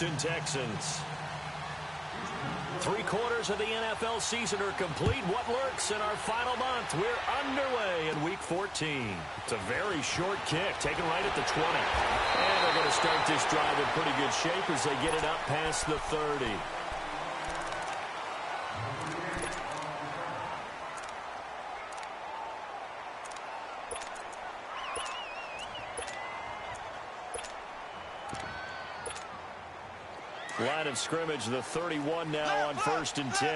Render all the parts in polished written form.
Houston Texans. 3/4 of the NFL season are complete. What lurks in our final month? We're underway in Week 14. It's a very short kick, taken right at the 20. And they're going to start this drive in pretty good shape as they get it up past the 30. Line of scrimmage, the 31 now on 1st and 10.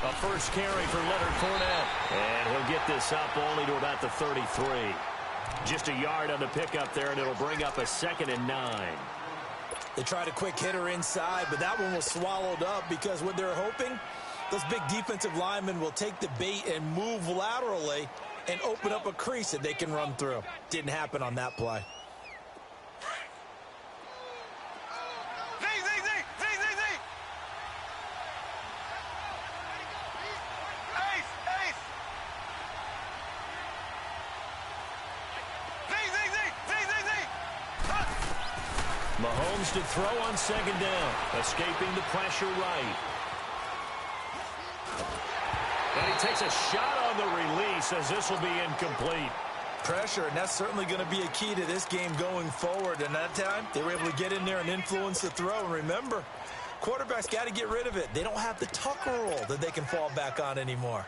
A first carry for Leonard Fournette. And he'll get this up only to about the 33. Just a yard on the pickup there, and it'll bring up a 2nd and 9. They tried a quick hitter inside, but that one was swallowed up because what they're hoping, those big defensive linemen will take the bait and move laterally and open up a crease that they can run through. Didn't happen on that play. Mahomes to throw on 2nd down, escaping the pressure right. And he takes a shot on the release as this will be incomplete. Pressure, and that's certainly going to be a key to this game going forward. And that time, they were able to get in there and influence the throw. And remember, quarterbacks got to get rid of it. They don't have the Tucker rule that they can fall back on anymore.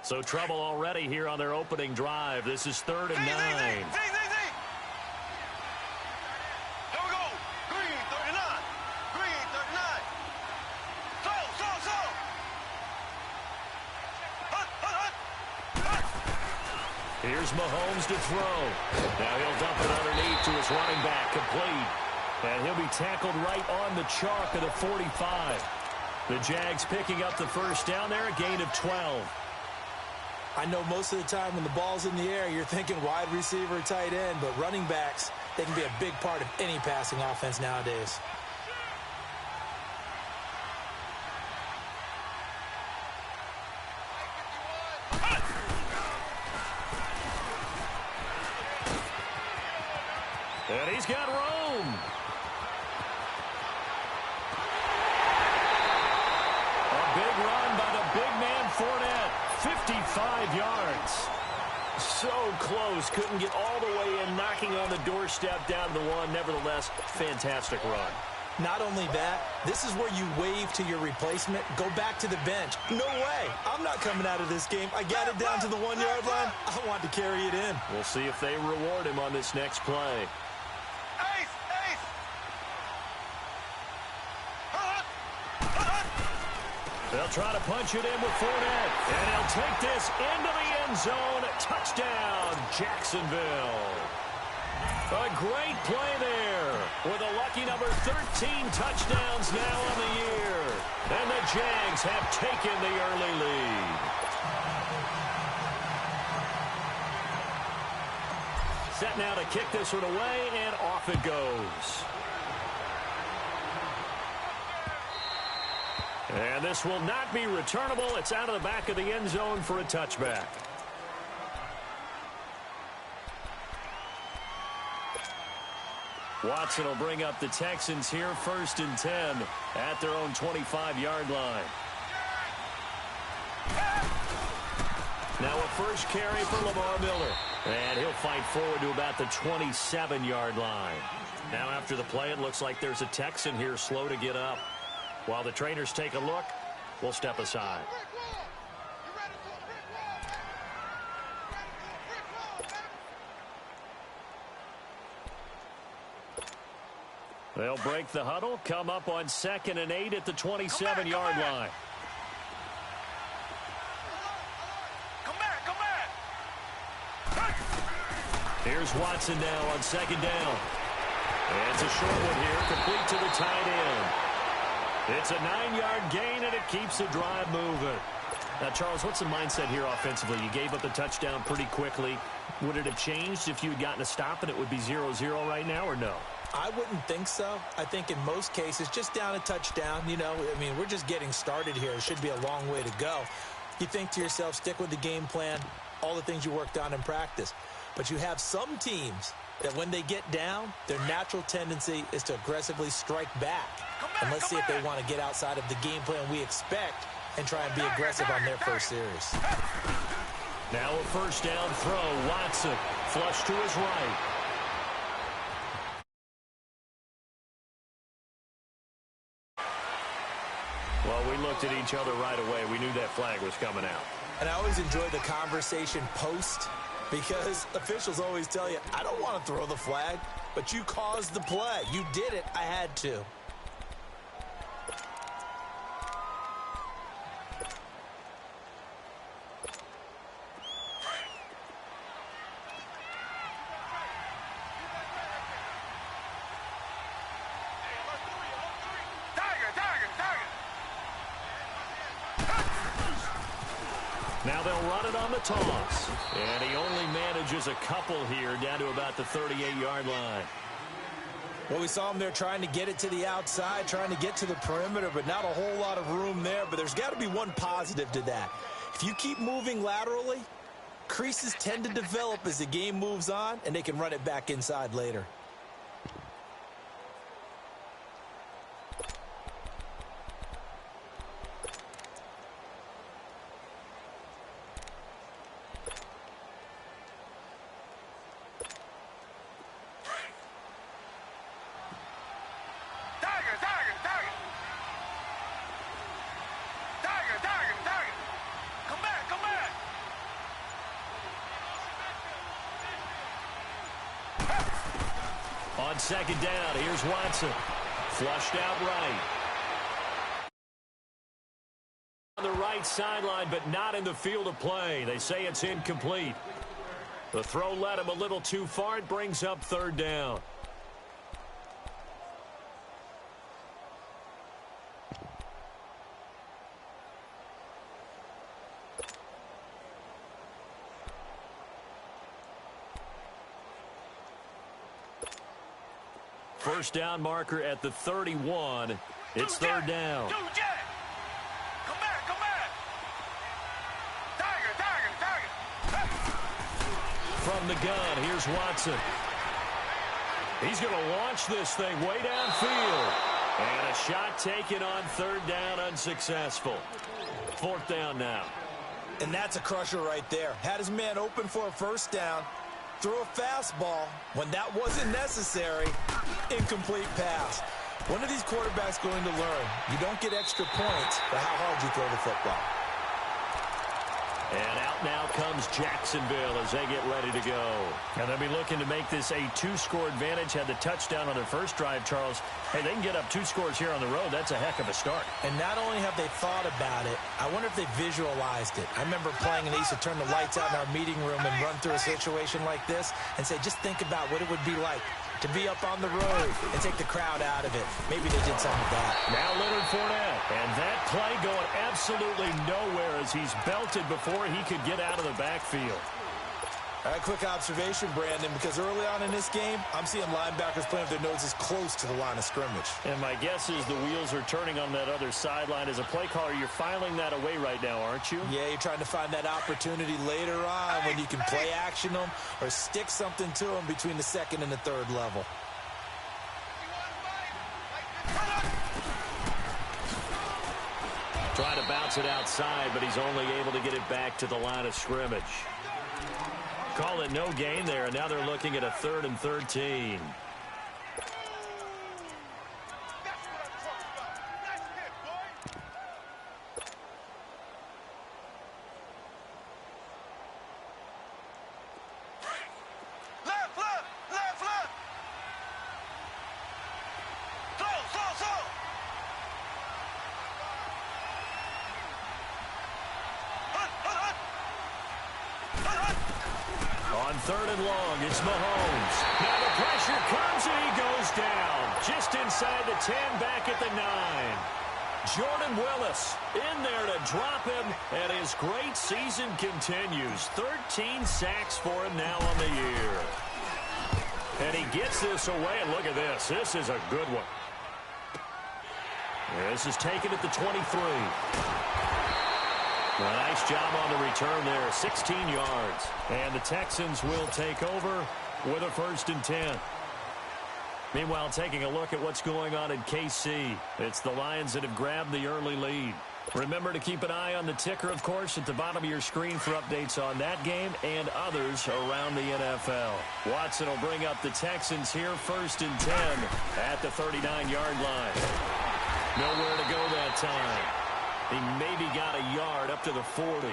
So trouble already here on their opening drive. This is 3rd and 9. Here's Mahomes to throw. Now he'll dump it underneath to his running back, complete. And he'll be tackled right on the chalk of the 45. The Jags picking up the first down there, a gain of 12. I know most of the time when the ball's in the air, you're thinking wide receiver, tight end, but running backs, they can be a big part of any passing offense nowadays. And he's got room. A big run by the big man Fournette. 55 yards. So close. Couldn't get all the way in, knocking on the doorstep down to the 1. Nevertheless, fantastic run. Not only that, this is where you wave to your replacement. Go back to the bench. No way. I'm not coming out of this game. I got it down to the 1-yard line. I want to carry it in. We'll see if they reward him on this next play. They'll try to punch it in with Fournette. And he'll take this into the end zone. Touchdown, Jacksonville. A great play there with a lucky number 13 touchdowns now on the year. And the Jags have taken the early lead. Set now to kick this one away, and off it goes. And this will not be returnable. It's out of the back of the end zone for a touchback. Watson will bring up the Texans here, 1st and 10 at their own 25-yard line. Now a first carry for Lamar Miller. And he'll fight forward to about the 27-yard line. Now after the play, it looks like there's a Texan here slow to get up. While the trainers take a look, we'll step aside. They'll break the huddle, come up on 2nd and 8 at the 27-yard line. Here's Watson now on 2nd down. And it's a short one here, complete to the tight end. It's a 9-yard gain, and it keeps the drive moving. Now, Charles, what's the mindset here offensively? You gave up a touchdown pretty quickly. Would it have changed if you had gotten a stop and it would be 0-0 right now, or no? I wouldn't think so. I think in most cases, just down a touchdown, you know, I mean, we're just getting started here. It should be a long way to go. You think to yourself, stick with the game plan, all the things you worked on in practice. But you have some teams that when they get down, their natural tendency is to aggressively strike back. And let's see if they want to get outside of the game plan we expect and try and be aggressive on their first series. Now a first down throw. Watson flush to his right. Well, we looked at each other right away. We knew that flag was coming out. And I always enjoy the conversation post because officials always tell you, I don't want to throw the flag, but you caused the play. You did it. I had to. Now they'll run it on the toss. And he only manages a couple here down to about the 38-yard line. Well, we saw him there trying to get it to the outside, trying to get to the perimeter, but not a whole lot of room there. But there's got to be one positive to that. If you keep moving laterally, creases tend to develop as the game moves on, and they can run it back inside later. On second down, here's Watson. Flushed out right. On the right sideline, but not in the field of play. They say it's incomplete. The throw led him a little too far. It brings up third down. First down marker at the 31. It's third down. Come back, come back. Tiger. From the gun, here's Watson. He's going to launch this thing way downfield. And a shot taken on third down, unsuccessful. Fourth down now. And that's a crusher right there. Had his man open for a first down. Threw a fastball when that wasn't necessary. Incomplete pass. When are these quarterbacks going to learn? You don't get extra points for how hard you throw the football. And out now comes Jacksonville as they get ready to go. And they'll be looking to make this a two-score advantage. Had the touchdown on their first drive, Charles. Hey, they can get up 2 scores here on the road. That's a heck of a start. And not only have they thought about it, I wonder if they visualized it. I remember playing and they used to turn the lights out in our meeting room and run through a situation like this and say, just think about what it would be like to be up on the road and take the crowd out of it. Maybe they did something with that. Now Leonard Fournette. And that play going absolutely nowhere as he's belted before he could get out of the backfield. All right, quick observation, Brandon, because early on in this game, I'm seeing linebackers playing with their noses close to the line of scrimmage. And my guess is the wheels are turning on that other sideline. As a play caller, you're filing that away right now, aren't you? Yeah, you're trying to find that opportunity later on when you can play action them or stick something to them between the second and the third level. Trying to bounce it outside, but he's only able to get it back to the line of scrimmage. Call it no gain there, and now they're looking at a 3rd and 13. On 3rd and long, it's Mahomes. Now the pressure comes and he goes down. Just inside the 10, back at the 9. Jordan Willis in there to drop him, and his great season continues. 13 sacks for him now on the year. And he gets this away, and look at this. This is a good one. This is taken at the 23. A nice job on the return there, 16 yards. And the Texans will take over with a 1st and 10. Meanwhile, taking a look at what's going on in KC. It's the Lions that have grabbed the early lead. Remember to keep an eye on the ticker, of course, at the bottom of your screen for updates on that game and others around the NFL. Watson will bring up the Texans here, 1st and 10 at the 39-yard line. Nowhere to go that time. He maybe got a yard up to the 40.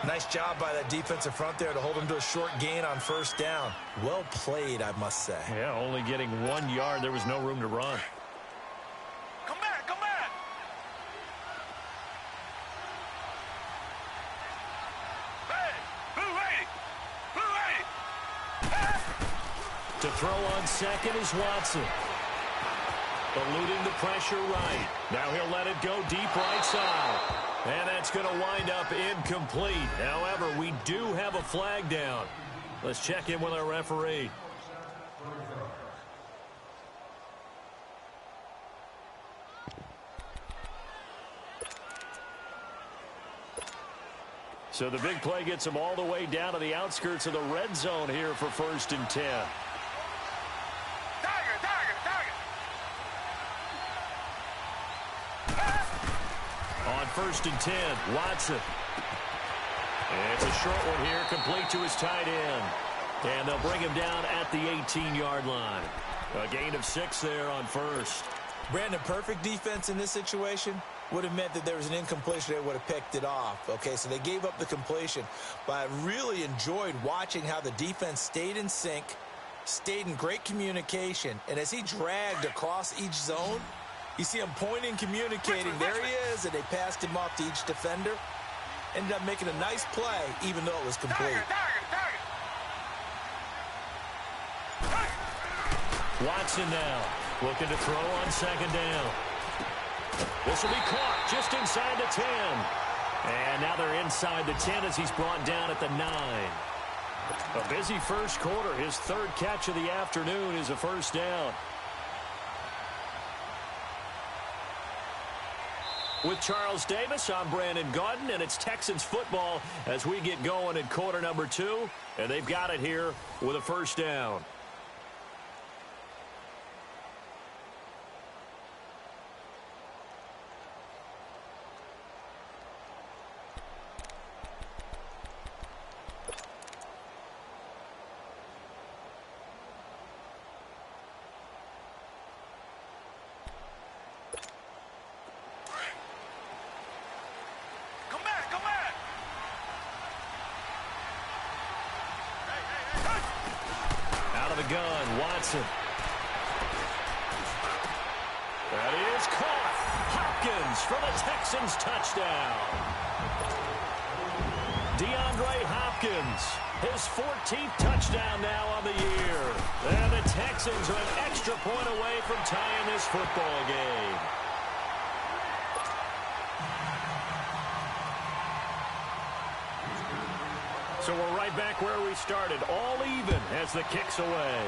Nice job by that defensive front there to hold him to a short gain on 1st down. Well played, I must say. Yeah, only getting 1 yard. There was no room to run. Come back, come back. Hey, blue 80. To throw on 2nd is Watson. Eluding the pressure right. Now he'll let it go deep right side. And that's going to wind up incomplete. However, we do have a flag down. Let's check in with our referee. So the big play gets him all the way down to the outskirts of the red zone here for 1st and 10. On 1st and 10, Watson. And it's a short one here, complete to his tight end. And they'll bring him down at the 18-yard line. A gain of 6 there on 1st. Brandon, perfect defense in this situation would have meant that there was an incompletion. They would have picked it off. Okay, so they gave up the completion. But I really enjoyed watching how the defense stayed in sync, stayed in great communication. And as he dragged across each zone, you see him pointing, communicating. There he is, and they passed him off to each defender. Ended up making a nice play, even though it was complete. Watson now looking to throw on 2nd down. This will be caught just inside the 10. And now they're inside the 10 as he's brought down at the 9. A busy first quarter. His 3rd catch of the afternoon is a 1st down. With Charles Davis, I'm Brandon Gaudin, and it's Texans football as we get going in quarter number 2. And they've got it here with a 1st down. Gun, Watson. That is caught. Hopkins for the Texans touchdown. DeAndre Hopkins, his 14th touchdown now on the year. And the Texans are an extra point away from tying this football game. So we're right back where we started, all even as the kick's away.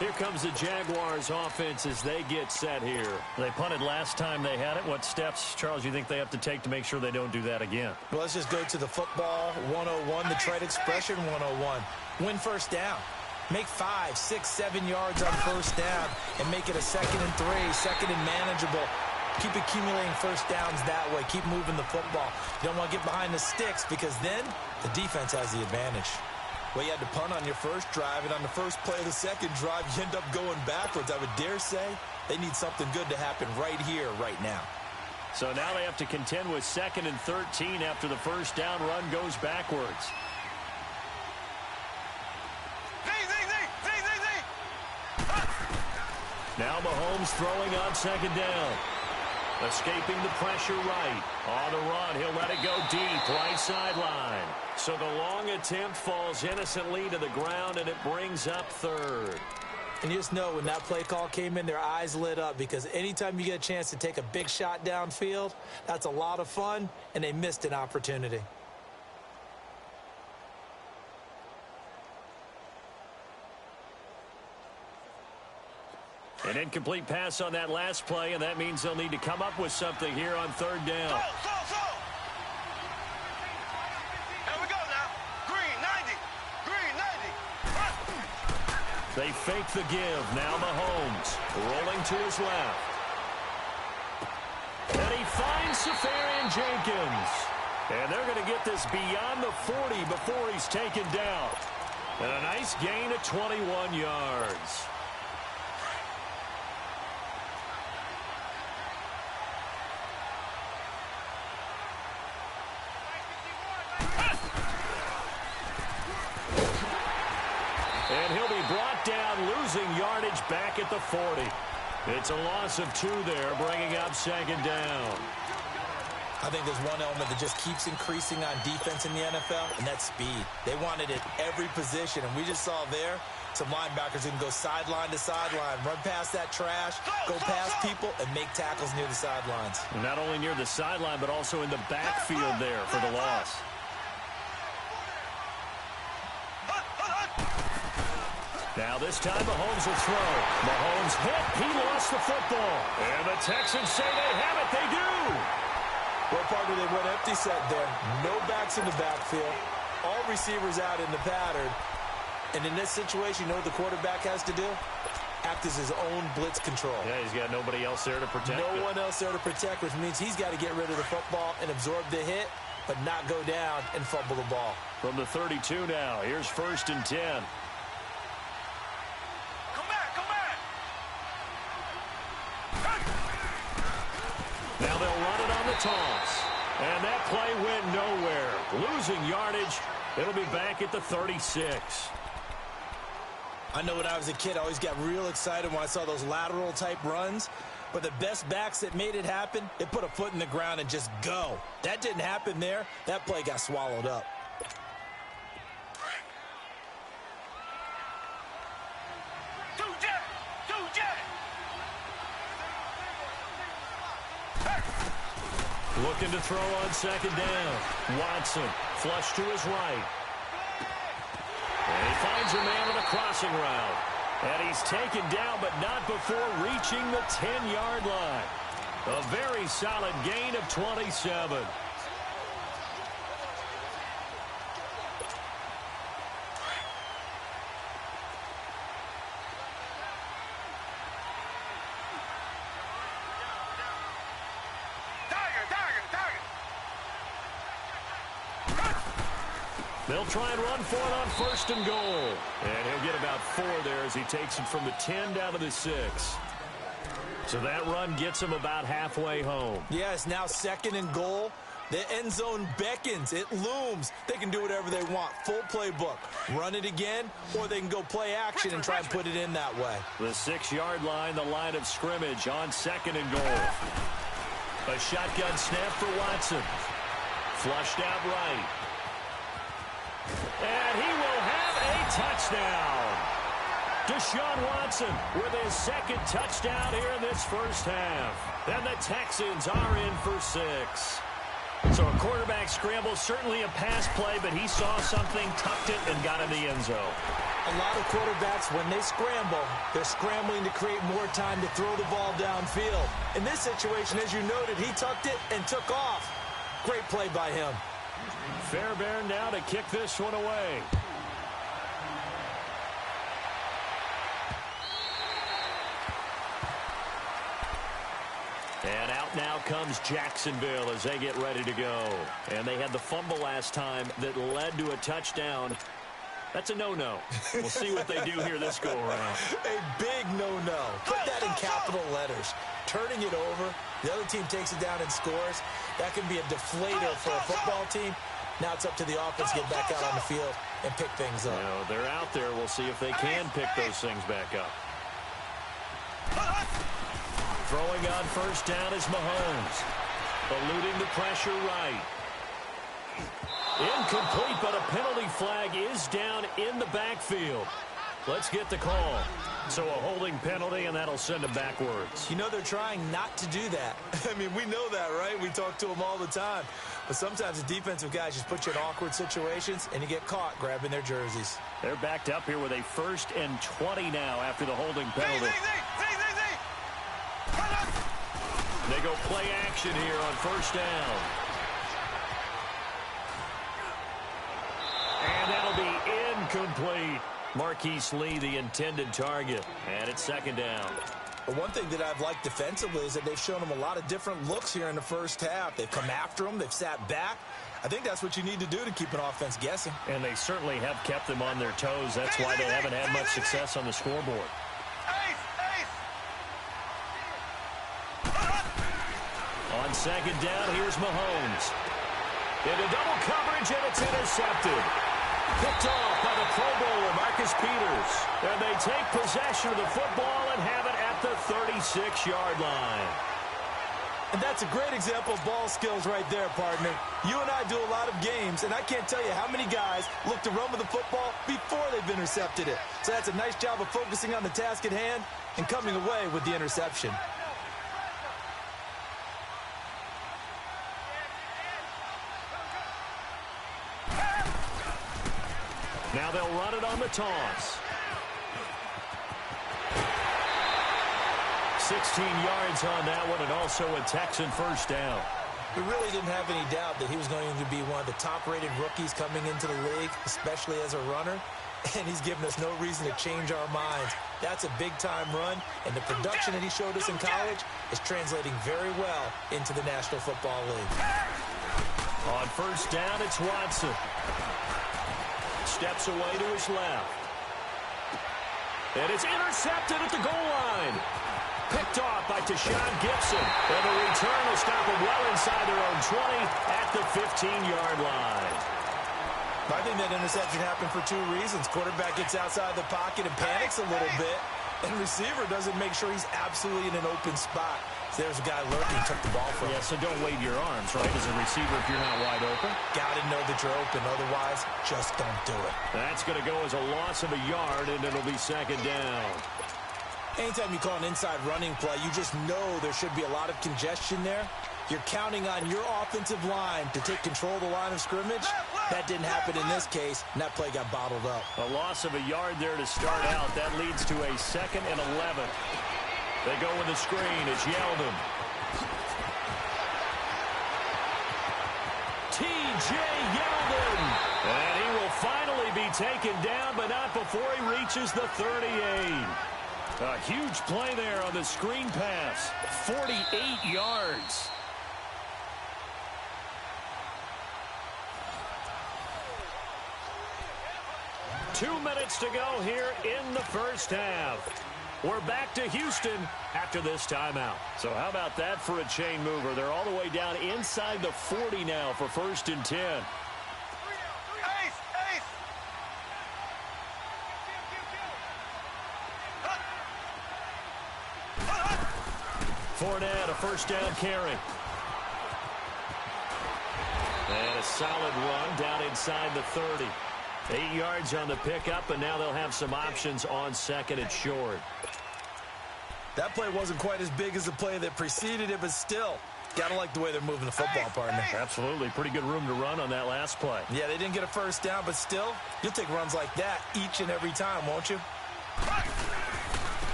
Here comes the Jaguars offense as they get set here. They punted last time they had it. What steps, Charles, you think they have to take to make sure they don't do that again? Well, let's just go to the football 101, the trade expression 101. Win 1st down. Make 5, 6, 7 yards on 1st down and make it a 2nd and 3, 2nd and manageable. Keep accumulating 1st downs that way. Keep moving the football. You don't want to get behind the sticks because then the defense has the advantage. Well, you had to punt on your first drive, and on the first play of the second drive, you end up going backwards. I would dare say they need something good to happen right here, right now. So now they have to contend with 2nd and 13 after the 1st down run goes backwards. Now Mahomes throwing on 2nd down. Escaping the pressure right. On the run, he'll let it go deep, right sideline. So the long attempt falls innocently to the ground, and it brings up 3rd. And you just know when that play call came in, their eyes lit up, because anytime you get a chance to take a big shot downfield, that's a lot of fun, and they missed an opportunity. An incomplete pass on that last play, and that means they'll need to come up with something here on third down. Go! Here we go now. Green, 90. Green, 90. They fake the give. Now Mahomes rolling to his left. And he finds Safarian Jenkins. And they're going to get this beyond the 40 before he's taken down. And a nice gain of 21 yards. And he'll be brought down, losing yardage back at the 40. It's a loss of 2 there, bringing up second down. I think there's one element that just keeps increasing on defense in the NFL, and that's speed. They want it at every position, and we just saw there some linebackers who can go sideline to sideline, run past that trash, go past people, and make tackles near the sidelines. And not only near the sideline, but also in the backfield there for the loss. Now this time Mahomes will throw. Mahomes hit. He lost the football. And the Texans say they have it. They do. Well, partner, they went empty set there. No backs in the backfield. All receivers out in the pattern. And in this situation, you know what the quarterback has to do? Act as his own blitz control. Yeah, he's got nobody else there to protect No one else there to protect, which means he's got to get rid of the football and absorb the hit, but not go down and fumble the ball. From the 32 now, here's 1st and 10. Now they'll run it on the toss. And that play went nowhere. Losing yardage. It'll be back at the 36. I know when I was a kid, I always got real excited when I saw those lateral type runs. But the best backs that made it happen, they put a foot in the ground and just go. That didn't happen there. That play got swallowed up. Looking to throw on second down. Watson, flush to his right. And he finds a man on a crossing route. And he's taken down, but not before reaching the 10-yard line. A very solid gain of 27. They'll try and run for it on 1st and goal. And he'll get about 4 there as he takes it from the 10 down to the 6. So that run gets him about halfway home. Yeah, it's now 2nd and goal. The end zone beckons. It looms. They can do whatever they want. Full playbook. Run it again, or they can go play action and try and put it in that way. The 6-yard line, the line of scrimmage on 2nd and goal. A shotgun snap for Watson. Flushed out right. And he will have a touchdown. Deshaun Watson with his 2nd touchdown here in this first half. And the Texans are in for 6. So a quarterback scramble, certainly a pass play, but he saw something, tucked it, and got in the end zone. A lot of quarterbacks, when they scramble, they're scrambling to create more time to throw the ball downfield. In this situation, as you noted, he tucked it and took off. Great play by him. Fairbairn now to kick this one away. And out now comes Jacksonville as they get ready to go. And they had the fumble last time that led to a touchdown. That's a no-no. We'll see what they do here this go-around. A big no-no. Put that in capital letters. Turning it over, the other team takes it down and scores. That can be a deflator for a football team. Now it's up to the offense to get back out on the field and pick things up. You know, they're out there. We'll see if they can pick those things back up. Throwing on 1st down is Mahomes. Eluding the pressure right. Incomplete, but a penalty flag is down in the backfield. Let's get the call. So a holding penalty, and that'll send him backwards. You know they're trying not to do that. I mean, we know that, right? We talk to them all the time. But sometimes the defensive guys just put you in awkward situations, and you get caught grabbing their jerseys. They're backed up here with a 1st and 20 now after the holding penalty. They go play action here on 1st down. And that'll be incomplete. Marquise Lee, the intended target. And it's 2nd down. But one thing that I've liked defensively is that they've shown them a lot of different looks here in the first half. They've come after them. They've sat back. I think that's what you need to do to keep an offense guessing. And they certainly have kept them on their toes. That's why they haven't had much success on the scoreboard. On 2nd down, here's Mahomes. Into double coverage, and it's intercepted. Picked off by the Pro Bowler, Marcus Peters. And they take possession of the football and have it at the 36-yard line. And that's a great example of ball skills right there, partner. You and I do a lot of games, and I can't tell you how many guys look to run with the football before they've intercepted it. So that's a nice job of focusing on the task at hand and coming away with the interception. Now they'll run it on the toss. 16 yards on that one, and also a Texan 1st down. We really didn't have any doubt that he was going to be one of the top-rated rookies coming into the league, especially as a runner. And he's given us no reason to change our minds. That's a big-time run, and the production that he showed us in college is translating very well into the National Football League. On 1st down, it's Watson. Steps away to his left. And it's intercepted at the goal line. Picked off by Tashawn Gibson. And the return will stop them well inside their own 20 at the 15-yard line. I think that interception happened for 2 reasons. Quarterback gets outside the pocket and panics a little bit. And receiver doesn't make sure he's absolutely in an open spot. So there's a guy lurking, took the ball from him. Yeah, so don't wave your arms, right, as a receiver if you're not wide open. Got to know that you're open. Otherwise, just don't do it. That's going to go as a loss of a yard, and it'll be 2nd down. Anytime you call an inside running play, you just know there should be a lot of congestion there. You're counting on your offensive line to take control of the line of scrimmage. That didn't happen in this case, and that play got bottled up. A loss of a yard there to start out. That leads to a 2nd and 11. They go with the screen. It's Yeldon. T.J. Yeldon. And he will finally be taken down, but not before he reaches the 38. A huge play there on the screen pass. 48 yards. Two minutes to go here in the first half. We're back to Houston after this timeout. So how about that for a chain mover? They're all the way down inside the 40 now for 1st and 10. Fournette, a 1st down carry. And a solid run down inside the 30. 8 yards on the pickup, and now they'll have some options on 2nd and short. That play wasn't quite as big as the play that preceded it, but still, got to like the way they're moving the football, partner. Absolutely. Pretty good room to run on that last play. Yeah, they didn't get a 1st down, but still, you'll take runs like that each and every time, won't you?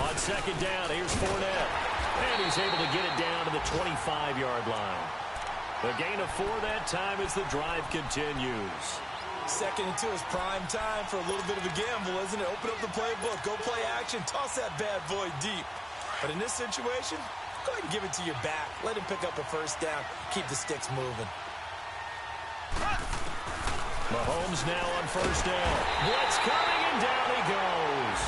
On 2nd down, here's Fournette. And he's able to get it down to the 25-yard line. The gain of 4 that time as the drive continues. 2nd and 2 is prime time for a little bit of a gamble, isn't it? Open up the playbook, go play action, toss that bad boy deep. But in this situation, go ahead and give it to your back. Let him pick up a 1st down. Keep the sticks moving. Mahomes now on 1st down. Blitz coming, and down he goes.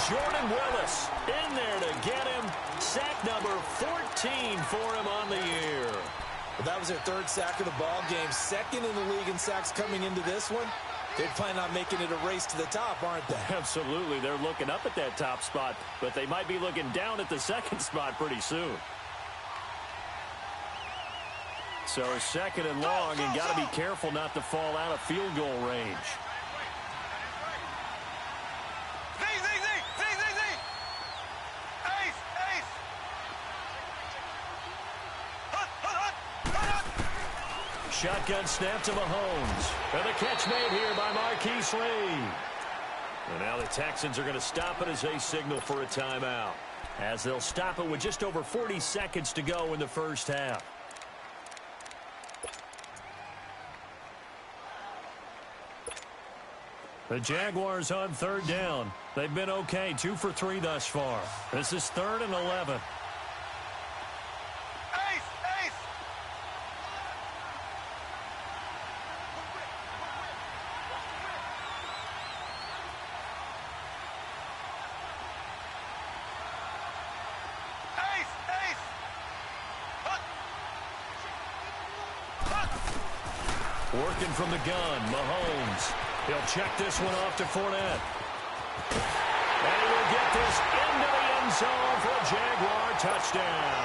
Jordan Willis in there to get him. Sack number 14 for him on the year. Well, that was their 3rd sack of the ball game. 2nd in the league in sacks coming into this one. They plan on making it a race to the top, aren't they? Absolutely. They're looking up at that top spot, but they might be looking down at the 2nd spot pretty soon. So 2nd and long, and got to be careful not to fall out of field goal range. shotgun snap to Mahomes. And the catch made here by Marquise Lee. And now the Texans are going to stop it as they signal for a timeout, as they'll stop it with just over 40 seconds to go in the first half. The Jaguars on third down. They've been okay, 2 for 3 thus far. This is 3rd and 11. Working from the gun, Mahomes. He'll check this one off to Fournette. And he will get this into the end zone for a Jaguar touchdown.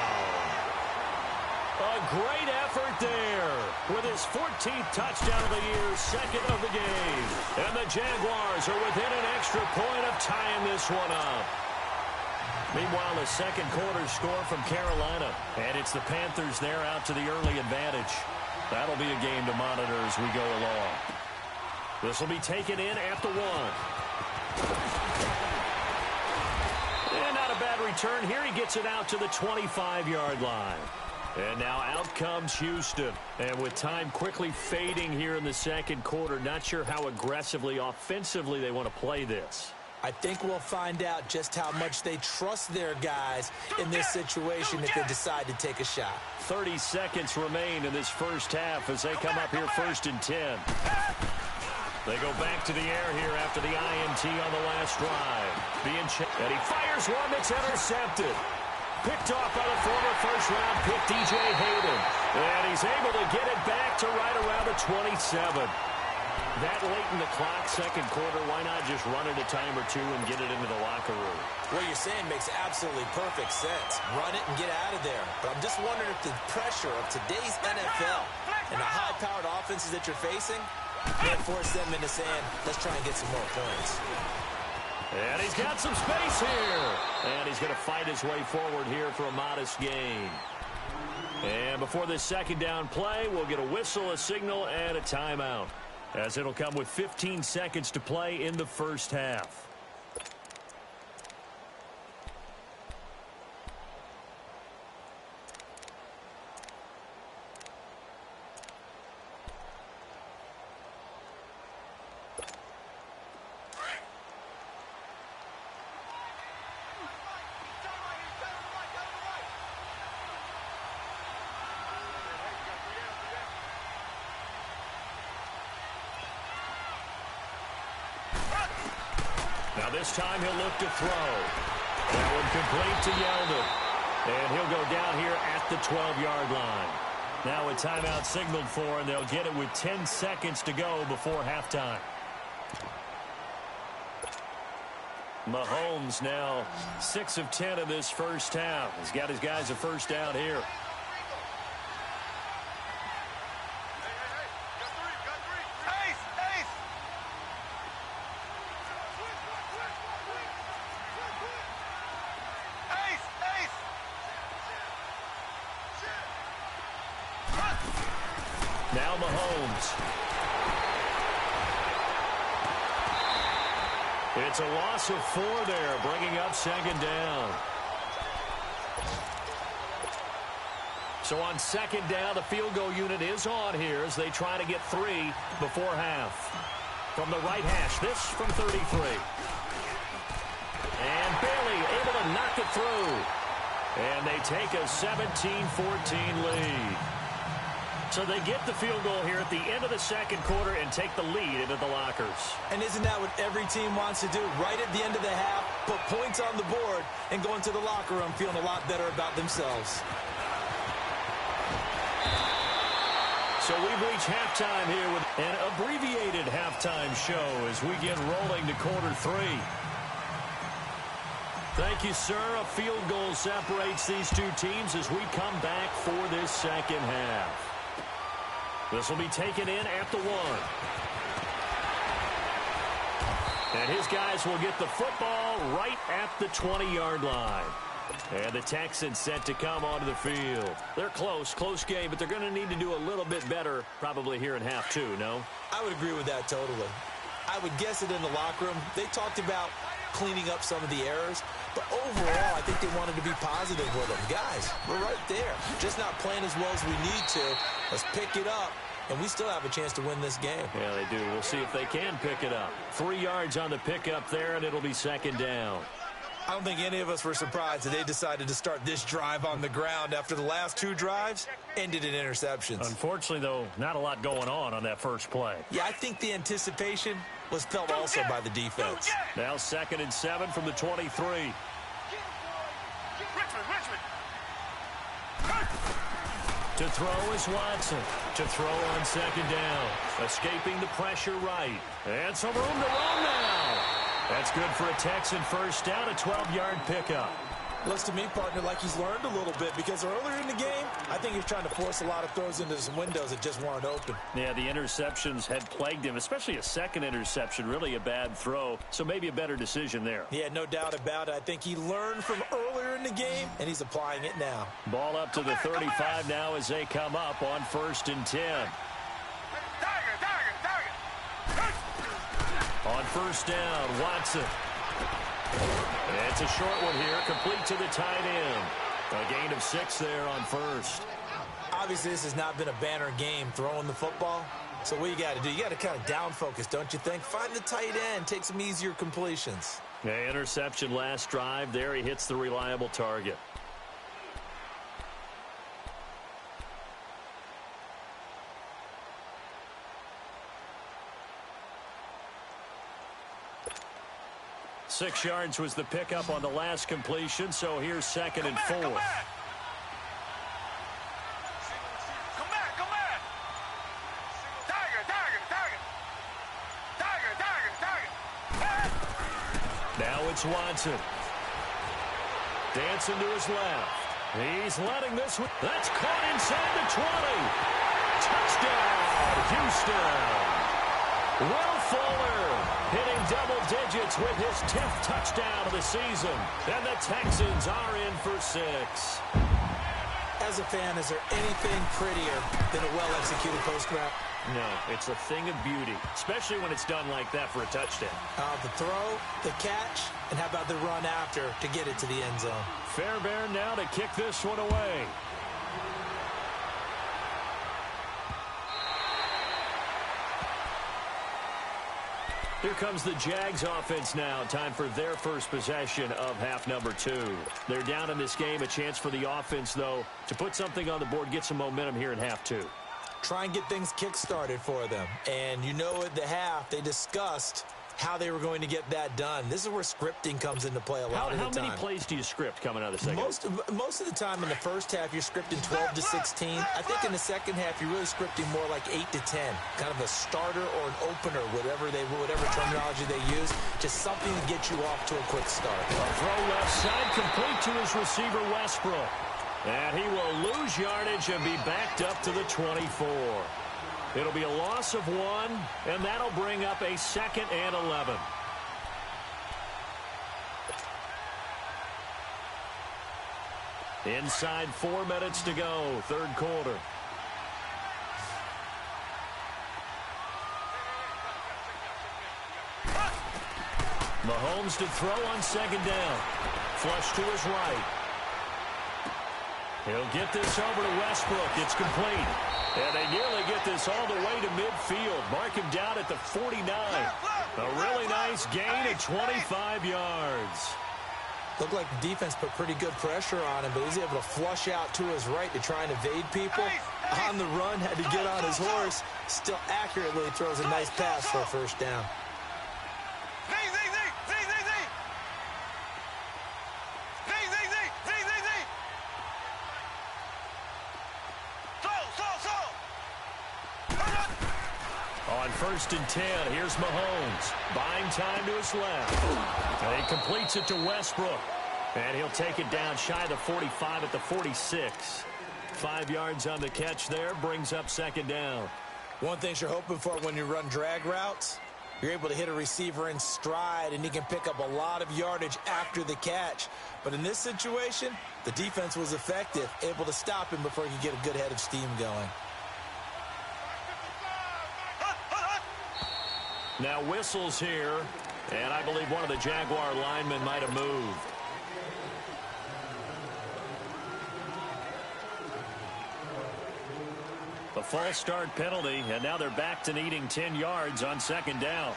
A great effort there with his 14th touchdown of the year, 2nd of the game. And the Jaguars are within an extra point of tying this one up. Meanwhile, the second quarter score from Carolina. And it's the Panthers there out to the early advantage. That'll be a game to monitor as we go along. This will be taken in at the 1. And not a bad return here. He gets it out to the 25-yard line. And now out comes Houston. And with time quickly fading here in the second quarter, not sure how aggressively, offensively they want to play this. I think we'll find out just how much they trust their guys in this situation if they decide to take a shot. 30 seconds remain in this first half as they come up here 1st and 10. They go back to the air here after the INT on the last drive. And he fires one that's intercepted. Picked off by the former first-round pick, DJ Hayden. And he's able to get it back to right around the 27. That late in the clock, second quarter, why not just run it a time or two and get it into the locker room? What you're saying makes absolutely perfect sense. Run it and get out of there. But I'm just wondering if the pressure of today's NFL and the high-powered offenses that you're facing may force them into saying, let's try and get some more points. And he's got some space here. And he's going to fight his way forward here for a modest gain. And before this second down play, we'll get a whistle, a signal, and a timeout, as it'll come with 15 seconds to play in the first half. Now this time he'll look to throw. That one complete to Yeldon. And he'll go down here at the 12-yard line. Now a timeout signaled for, and they'll get it with 10 seconds to go before halftime. Mahomes now 6 of 10 in this first half. He's got his guys a first down here. Now Mahomes. It's a loss of 4 there, bringing up second down. So on second down, the field goal unit is on here as they try to get 3 before half. From the right hash, this from 33. And Bailey able to knock it through. And they take a 17-14 lead. So they get the field goal here at the end of the second quarter and take the lead into the lockers. And isn't that what every team wants to do? Right at the end of the half, put points on the board, and go into the locker room feeling a lot better about themselves. So we've reached halftime here with an abbreviated halftime show as we get rolling to quarter 3. Thank you, sir. A field goal separates these two teams as we come back for this second half. This will be taken in at the 1. And his guys will get the football right at the 20-yard line. And the Texans set to come onto the field. They're close game, but they're going to need to do a little bit better probably here in half two, no? I would agree with that totally. I would guess it in the locker room. They talked about cleaning up some of the errors, but overall, I think they wanted to be positive with them. Guys, we're right there. Just not playing as well as we need to. Let's pick it up, and we still have a chance to win this game. Yeah, they do. We'll see if they can pick it up. 3 yards on the pickup there, and it'll be second down. I don't think any of us were surprised that they decided to start this drive on the ground after the last 2 drives ended in interceptions. Unfortunately, though, not a lot going on that first play. Yeah, I think the anticipation was felt also by the defense. Now 2nd and 7 from the 23. Richmond. To throw is Watson. To throw on 2nd down. Escaping the pressure right. And some room to run now. That's good for a Texan first down, a 12-yard pickup. Looks to me, partner, like he's learned a little bit because earlier in the game, I think he was trying to force a lot of throws into some windows that just weren't open. Yeah, the interceptions had plagued him, especially a second interception, really a bad throw, so maybe a better decision there. Yeah, no doubt about it. I think he learned from earlier in the game, and he's applying it now. Ball up to the 35 now as they come up on 1st and 10. On 1st down, Watson. It's a short one here, complete to the tight end. A gain of 6 there on 1st. Obviously, this has not been a banner game throwing the football. So what you got to do, you got to kind of down focus, don't you think? Find the tight end, take some easier completions. Yeah, interception last drive. There he hits the reliable target. Six yards was the pickup on the last completion, so here's 2nd and 4. Come back. Tiger. Now it's Watson. Dancing to his left. He's letting this one. That's caught inside the 20. Touchdown, Houston. Will Fuller hitting double digits with his 10th touchdown of the season. And the Texans are in for 6. As a fan, is there anything prettier than a well-executed post route? No, it's a thing of beauty, especially when it's done like that for a touchdown. The throw, the catch, and how about the run after to get it to the end zone? Fairbairn now to kick this one away. Here comes the Jags offense now. Time for their first possession of half number 2. They're down in this game. A chance for the offense, though, to put something on the board, get some momentum here in half 2. Try and get things kick-started for them. And you know at the half, they discussed how they were going to get that done. This is where scripting comes into play a lot of the time. How many plays do you script coming out of the second? Most of the time in the first half, you're scripting 12 to 16. I think in the second half, you're really scripting more like 8 to 10. Kind of a starter or an opener, whatever terminology they use. Just something to get you off to a quick start. A throw left side, complete to his receiver, Westbrook. And he will lose yardage and be backed up to the 24. It'll be a loss of 1, and that'll bring up a 2nd and 11. Inside 4 minutes to go, 3rd quarter. Mahomes to throw on 2nd down. Flush to his right. He'll get this over to Westbrook. It's complete. And they nearly get this all the way to midfield. Mark him down at the 49. A really nice gain of 25 yards. Looked like the defense put pretty good pressure on him, but he was able to flush out to his right to try and evade people. On the run, had to get on his horse. Still accurately throws a nice pass for a first down. On 1st and 10, here's Mahomes. Buying time to his left. And he completes it to Westbrook. And he'll take it down shy of the 45 at the 46. 5 yards on the catch there, brings up 2nd down. One thing you're hoping for when you run drag routes, You're able to hit a receiver in stride, and he can pick up a lot of yardage after the catch. But in this situation, the defense was effective, able to stop him before he could get a good head of steam going. Now whistles here, and I believe one of the Jaguar linemen might have moved. A false start penalty, and now they're back to needing 10 yards on second down.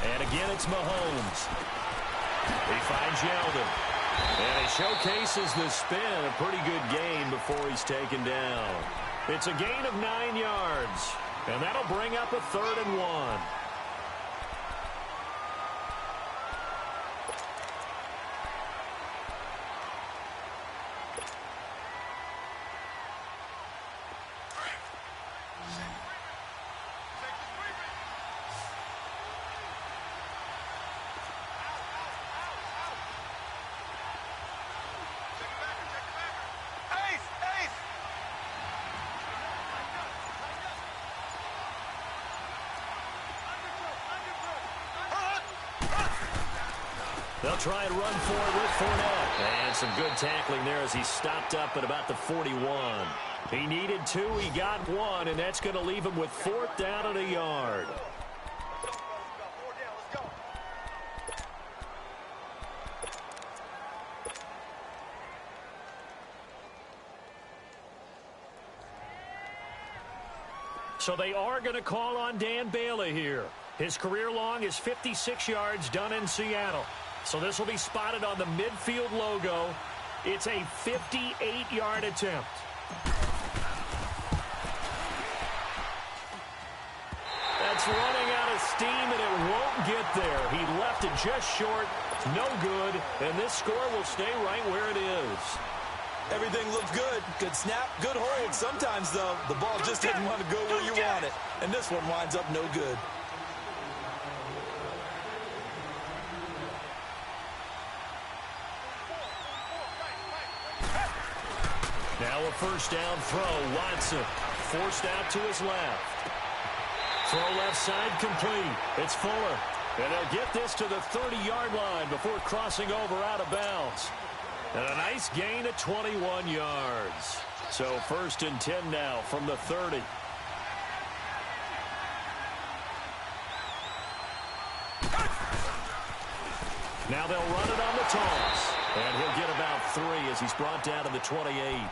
And again, it's Mahomes. He finds Yeldon. And he showcases the spin, a pretty good gain before he's taken down. It's a gain of 9 yards, and that'll bring up a 3rd and 1. They'll try and run for it with Fournette. And some good tackling there as he stopped up at about the 41. He needed 2, he got 1, and that's going to leave him with 4th down and a yard. So they are going to call on Dan Bailey here. His career long is 56 yards done in Seattle. So this will be spotted on the midfield logo. It's a 58-yard attempt. That's running out of steam, and it won't get there. He left it just short. No good, and this score will stay right where it is. Everything looked good. Good snap, good hold. Sometimes, though, the ball just didn't want to go where you want it. And this one winds up no good. Now a first down throw. Watson forced out to his left. Throw left side complete. It's Fuller. And they'll get this to the 30-yard line before crossing over out of bounds. And a nice gain of 21 yards. So 1st and 10 now from the 30. Now they'll run it on the toss. And he'll get about 3 as he's brought down to the 28.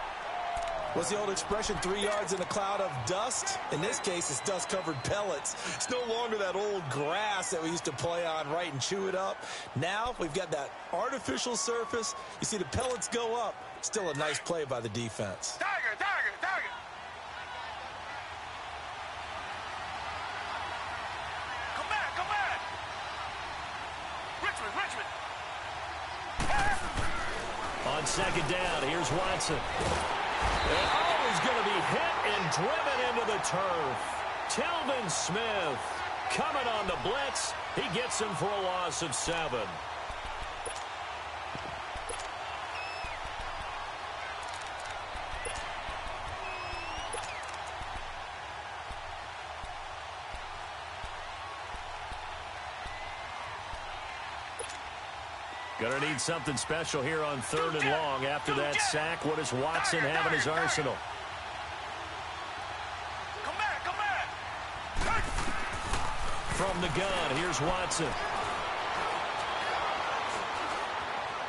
What's the old expression, 3 yards in a cloud of dust? In this case, it's dust-covered pellets. It's no longer that old grass that we used to play on, right, and chew it up. Now we've got that artificial surface. You see the pellets go up. Still a nice play by the defense. Tiger, Tiger, Tiger. Come back, come back. Richmond, Richmond. On second down, here's Watson. And he's going to be hit and driven into the turf. Telvin Smith coming on the blitz. He gets him for a loss of 7. Going to need something special here on 3rd and long. After that sack, what does Watson have in his arsenal? Come back, come back. From the gun, here's Watson.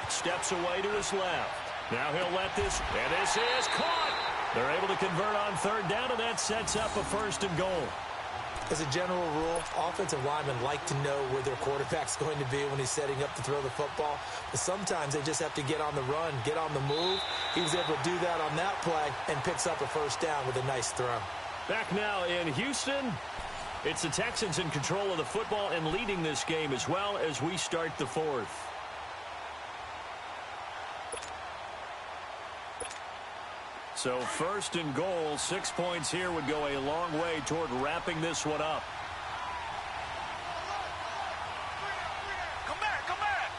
Steps away to his left. Now he'll let this, and this is caught. They're able to convert on 3rd down, and that sets up a 1st and goal. As a general rule, offensive linemen like to know where their quarterback's going to be when he's setting up to throw the football. But sometimes they just have to get on the run, get on the move. He was able to do that on that play and picks up a 1st down with a nice throw. Back now in Houston, it's the Texans in control of the football and leading this game as well as we start the 4th. So 1st and goal, 6 points here would go a long way toward wrapping this one up. Come back, come back.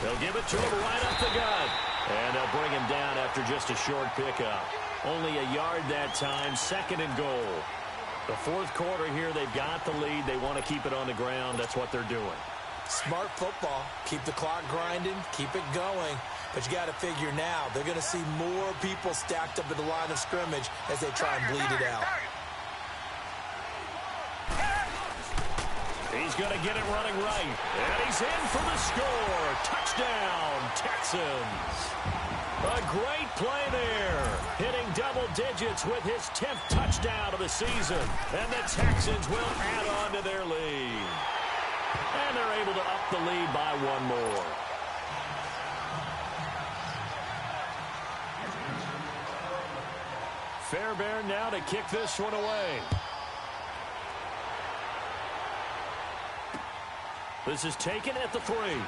They'll give it to him right up the gut. And they'll bring him down after just a short pickup. Only a yard that time, 2nd and goal. The fourth quarter here, they've got the lead. They want to keep it on the ground. That's what they're doing. Smart football. Keep the clock grinding. Keep it going. But you got to figure now, they're going to see more people stacked up at the line of scrimmage as they try and bleed it out. He's going to get it running right. And he's in for the score. Touchdown, Texans. A great play there. Hitting double digits with his 10th touchdown of the season. And the Texans will add on to their lead. And they're able to up the lead by one more. Fairbairn now to kick this one away. This is taken at the 3. And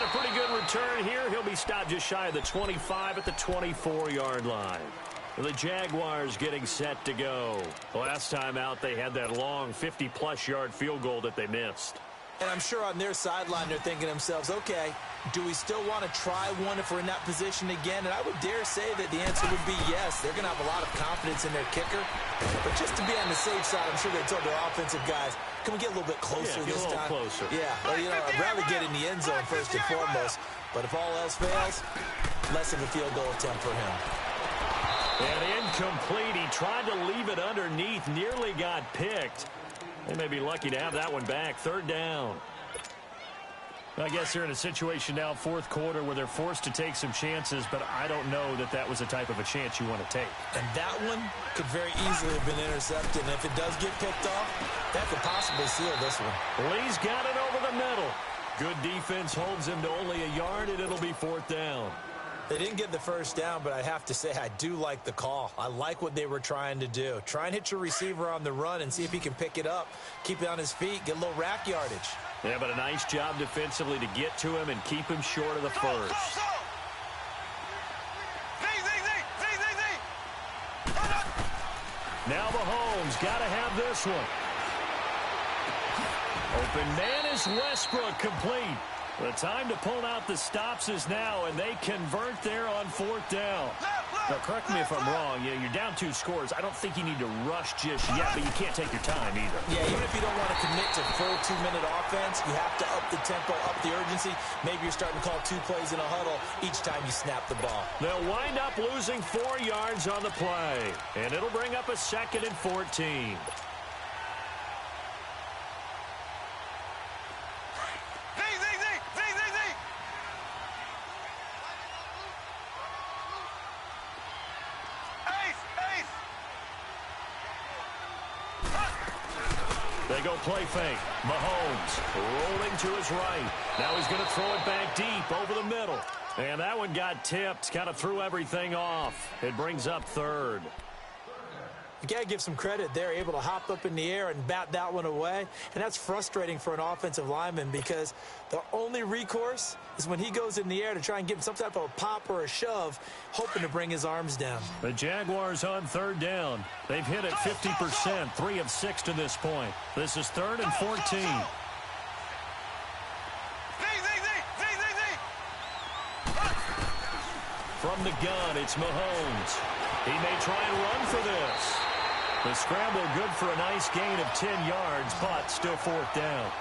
a pretty good return here. He'll be stopped just shy of the 25 at the 24-yard line. The Jaguars getting set to go. The last time out, they had that long 50-plus yard field goal that they missed. And I'm sure on their sideline, they're thinking to themselves, okay, do we still want to try one if we're in that position again? And I would dare say that the answer would be yes. They're going to have a lot of confidence in their kicker. But just to be on the safe side, I'm sure they told their offensive guys, can we get a little bit closer this time? Yeah, get a little closer. Yeah, well, you know, I'd rather get in the end zone first and foremost. But if all else fails, less of a field goal attempt for him. And incomplete. He tried to leave it underneath, nearly got picked. They may be lucky to have that one back. 3rd down. I guess they're in a situation now, 4th quarter, where they're forced to take some chances, but I don't know that that was the type of a chance you want to take. And that one could very easily have been intercepted. And if it does get picked off, that could possibly seal this one. Lee's got it over the middle. Good defense holds him to only a yard, and it'll be 4th down. They didn't get the first down, but I have to say I do like the call. I like what they were trying to do. Try and hit your receiver on the run and see if he can pick it up. Keep it on his feet, get a little rack yardage. Yeah, but a nice job defensively to get to him and keep him short of the first. Now Mahomes got to have this one. Open man is Westbrook, complete. The time to pull out the stops is now, and they convert there on 4th down. Now, correct me if I'm wrong. You know, you're down 2 scores. I don't think you need to rush just yet, but you can't take your time either. Yeah, even if you don't want to commit to full 2-minute offense, you have to up the tempo, up the urgency. Maybe you're starting to call 2 plays in a huddle each time you snap the ball. They'll wind up losing 4 yards on the play, and it'll bring up a 2nd and 14. They go play fake. Mahomes rolling to his right. Now he's going to throw it back deep over the middle. And that one got tipped. Kind of threw everything off. It brings up 3rd. You got to give some credit. They're able to hop up in the air and bat that one away. And that's frustrating for an offensive lineman because the only recourse is when he goes in the air to try and get some type of a pop or a shove, hoping to bring his arms down. The Jaguars on 3rd down. They've hit it 50%, 3 of 6 to this point. This is 3rd and 14. From the gun, it's Mahomes. He may try and run for this. The scramble good for a nice gain of 10 yards, but still 4th down.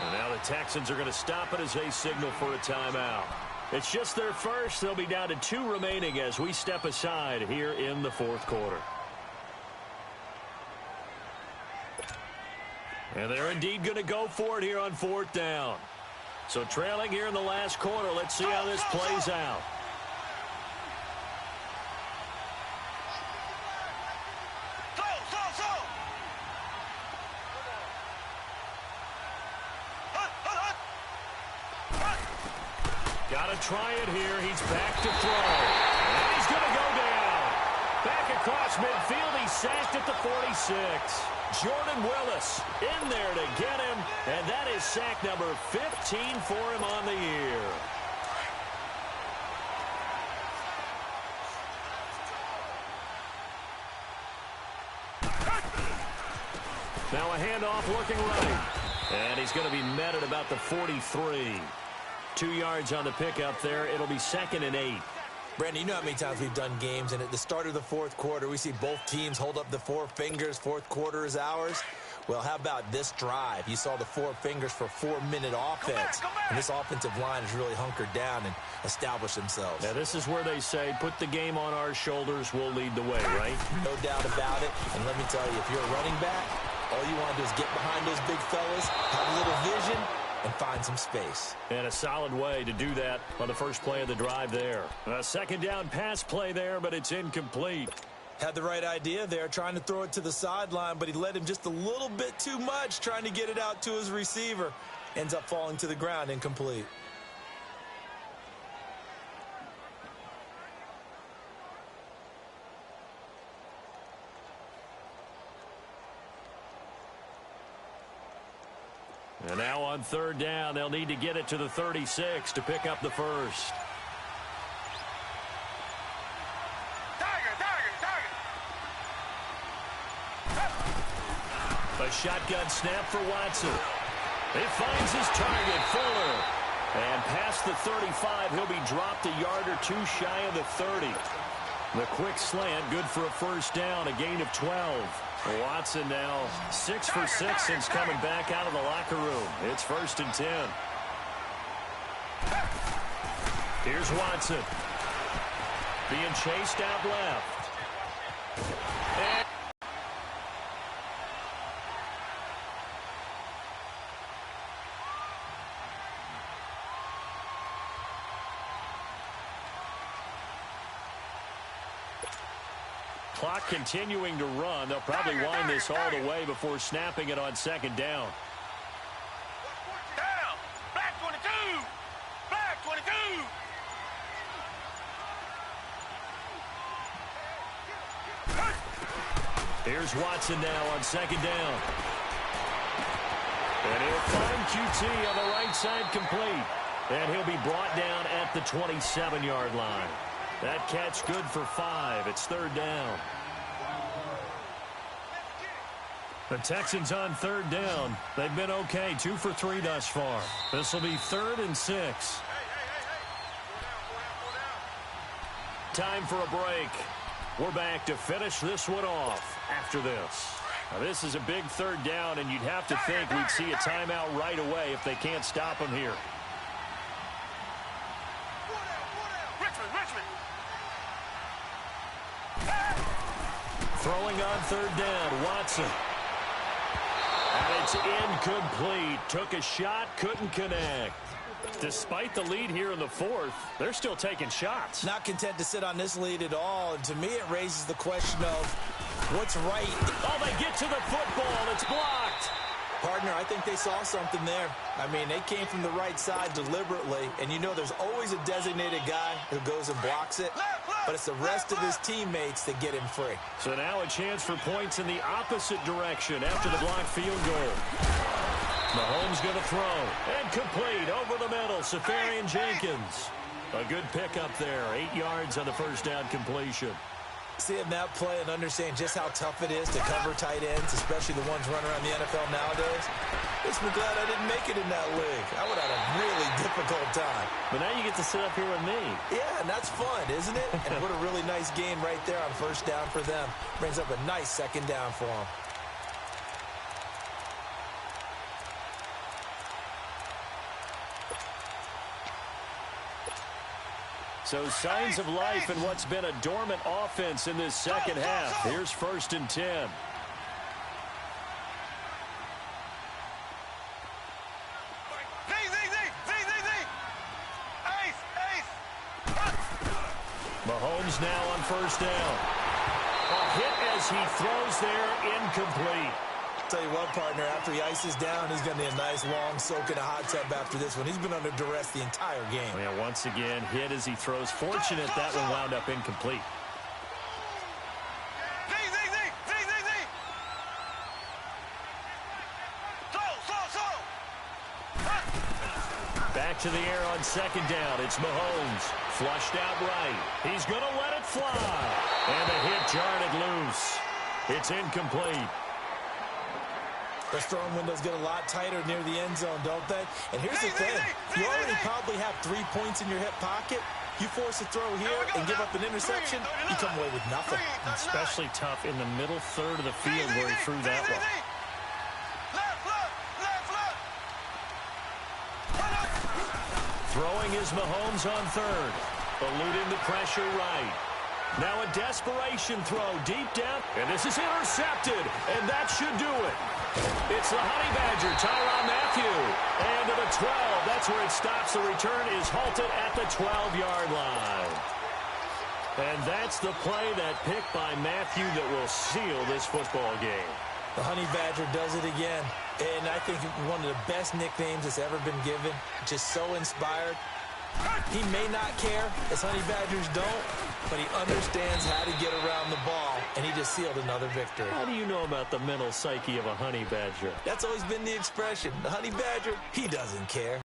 And now the Texans are going to stop it as they signal for a timeout. It's just their first. They'll be down to 2 remaining as we step aside here in the 4th quarter. And they're indeed going to go for it here on 4th down. So trailing here in the last quarter. Let's see how this plays out. Got to try it here. He's back to throw. And he's going to go down. Back across midfield. He's sacked at the 46. Jordan Willis in there to get him. And that is sack number 15 for him on the year. Now a handoff looking right. And he's going to be met at about the 43. 2 yards on the pickup there. It'll be 2nd and 8. Brandon, you know how many times we've done games, and at the start of the fourth quarter, we see both teams hold up the 4 fingers. Fourth quarter is ours. Well, how about this drive? You saw the 4 fingers for 4-minute offense. And this offensive line has really hunkered down and established themselves. Now, this is where they say, put the game on our shoulders, we'll lead the way, right? No doubt about it. And let me tell you, if you're a running back, all you want to do is get behind those big fellas, have a little vision, and find some space. And a solid way to do that on the first play of the drive there. A second down pass play there, but it's incomplete. Had the right idea there, trying to throw it to the sideline, but he led him just a little bit too much, trying to get it out to his receiver. Ends up falling to the ground, incomplete. And now on 3rd down, they'll need to get it to the 36 to pick up the first. A shotgun snap for Watson. He finds his target, Fuller. And past the 35, he'll be dropped a yard or 2 shy of the 30. The quick slant, good for a first down, a gain of 12. Watson now 6 for 6 since coming back out of the locker room. It's 1st and 10. Here's Watson. Being chased out left. And clock continuing to run. They'll probably wind this all the way before snapping it on 2nd down. Down. Black 22. Black 22. Here's Watson now on 2nd down. And he'll find QT on the right side complete. And he'll be brought down at the 27-yard line. That catch good for 5. It's 3rd down. The Texans on 3rd down. They've been okay, 2 for 3 thus far. This will be 3rd and 6. Time for a break. We're back to finish this one off after this. Now, this is a big 3rd down, and you'd have to think we'd see a timeout right away if they can't stop him here. Throwing on 3rd down, Watson. And it's incomplete. Took a shot, couldn't connect. Despite the lead here in the 4th, they're still taking shots. Not content to sit on this lead at all. And to me, it raises the question of what's right. Oh, they get to the football. It's blocked. Partner, I think they saw something there. I mean, they came from the right side deliberately, and you know there's always a designated guy who goes and blocks it, but it's the rest of his teammates that get him free. So now a chance for points in the opposite direction after the blocked field goal. Mahomes going to throw. And complete over the middle. Safarian Jenkins. A good pickup there. 8 yards on the first down completion. Seeing that play and understand just how tough it is to cover tight ends, especially the ones running around the NFL nowadays, makes me glad I didn't make it in that league. I would have had a really difficult time. But now you get to sit up here with me. Yeah, and that's fun, isn't it? And what a really nice game right there on first down for them. Brings up a nice 2nd down for them. So signs of life in what's been a dormant offense in this second half. Here's 1st and 10. Mahomes now on 1st down. A hit as he throws there, incomplete. Tell you what, partner, after he ices down, he's going to need a nice long soak in a hot tub after this one. He's been under duress the entire game. Yeah, once again, hit as he throws. Fortunate that one wound up incomplete. Back to the air on 2nd down. It's Mahomes. Flushed out right. He's going to let it fly. And the hit jarred it loose. It's incomplete. Those throwing windows get a lot tighter near the end zone, don't they? And here's the thing. You already probably have 3 points in your hip pocket. You force a throw here and give up an interception, you come away with nothing. Especially tough in the middle third of the field where he threw that one. Throwing is Mahomes on third. Eluding the pressure right. Now a desperation throw deep down. And this is intercepted. And that should do it. It's the Honey Badger, Tyrann Mathieu. And to the 12. That's where it stops. The return is halted at the 12-yard line. And that's the play, that pick by Mathieu, that will seal this football game. The Honey Badger does it again. And I think one of the best nicknames that's ever been given. Just so inspired. He may not care, as Honey Badgers don't, but he understands how to get around the ball, and he just sealed another victory. How do you know about the mental psyche of a Honey Badger? That's always been the expression. The Honey Badger, he doesn't care.